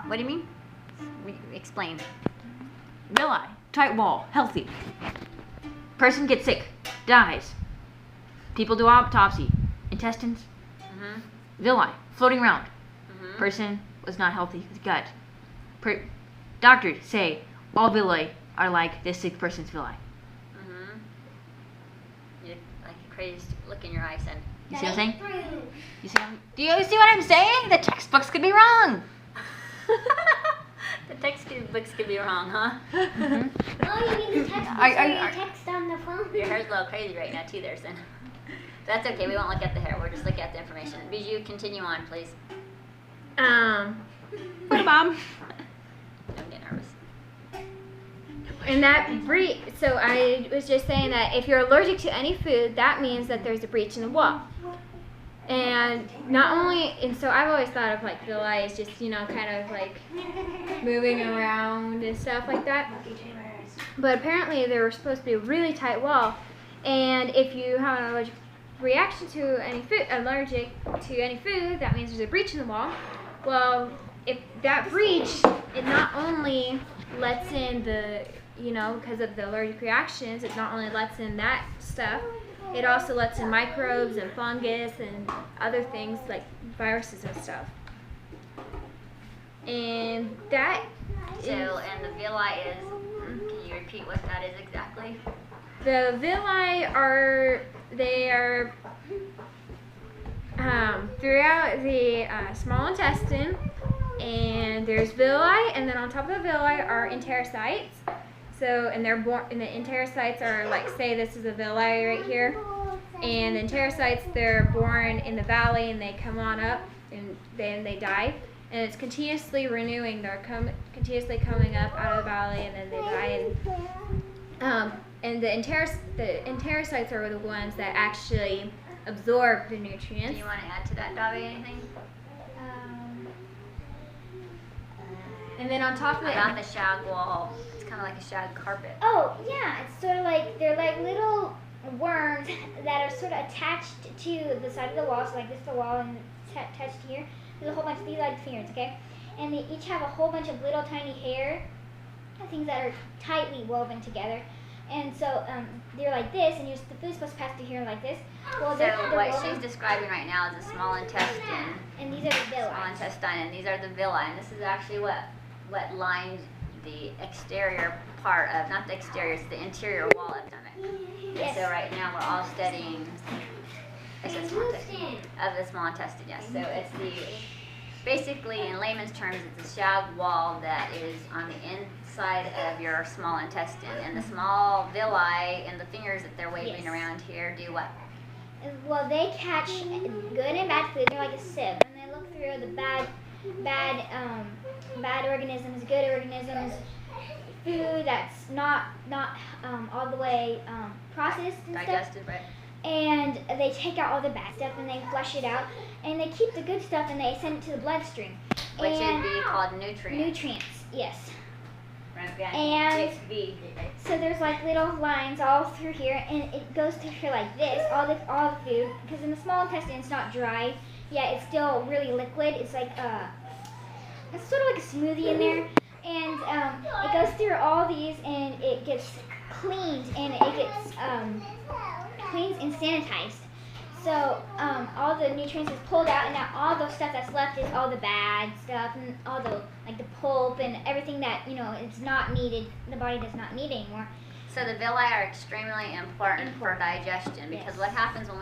What do you mean? Explain. Villi, tight wall, healthy. Person gets sick, dies. People do autopsy. Intestines, villi, floating around. Person was not healthy with gut. Doctors say all villi are like this sick person's villi. You like a crazy look in your eyes, and you see what I'm saying? Do you see what I'm saying? The textbooks could be wrong. The textbooks could be wrong, huh? Oh, you mean the textbooks text on the phone? Your hair's a little crazy right now too, there, son. That's okay. We won't look at the hair. We'll just look at the information. Bijou, continue on, please. Put a bomb. Don't get nervous. And that breach, so I was just saying that if you're allergic to any food, that means that there's a breach in the wall. And not only, and so I've always thought of like villi as just, kind of like moving around and stuff like that. But apparently they were supposed to be a really tight wall. And if you have an allergic reaction to any food, that means there's a breach in the wall. Well, if that breach, it not only lets in the, because of the allergic reactions, it not only lets in that stuff, it also lets in microbes and fungus and other things like viruses and stuff. And that and the villi is, can you repeat what that is exactly? The villi are throughout the small intestine, and there's villi, and then on top of the villi are enterocytes. So, and they're born, and the enterocytes are like, say this is a villi right here, and the enterocytes, they're born in the valley, and they come on up, and then they die, and it's continuously renewing. They're continuously coming up out of the valley, and then they die. And the enterocytes are the ones that actually absorb the nutrients. Do you want to add to that, Dobby, anything? And then on top of it, about the shag wall, it's kind of like a shag carpet. Oh, yeah. It's sort of like, they're like little worms that are sort of attached to the side of the wall. So like this is the wall and it's attached here. There's a whole bunch of these like fingers, okay? And they each have a whole bunch of little tiny hair, things that are tightly woven together. And so they're like this, and the food's supposed to pass through here like this. Well, so what she's describing right now is the small intestine. And these are the villi. Small intestine, and these are the villi. And this is actually what lines the exterior part of, not the exterior, it's the interior wall of the stomach. Yes. And so right now we're all studying the small intestine, yes. So it's basically in layman's terms, it's a shag wall that is on the inside of your small intestine. And the small villi and the fingers that they're waving around here do what? Well, they catch good and bad food. They're like a sieve, and they look through the bad organisms, good organisms, food that's not all the way processed and digested, stuff. Right? And they take out all the bad stuff and they flush it out, and they keep the good stuff and they send it to the bloodstream, which would be called nutrients. Nutrients, yes. Right. And so there's like little lines all through here, and it goes through here like this, all the food, because in the small intestine it's not dry. Yeah, it's still really liquid. It's like it's sort of like a smoothie in there, and it goes through all these, and it gets cleaned, and it gets cleaned and sanitized. So all the nutrients is pulled out, and now all the stuff that's left is all the bad stuff, and all the the pulp and everything that it's not needed. The body does not need anymore. So the villi are extremely important for digestion, because what happens when we don't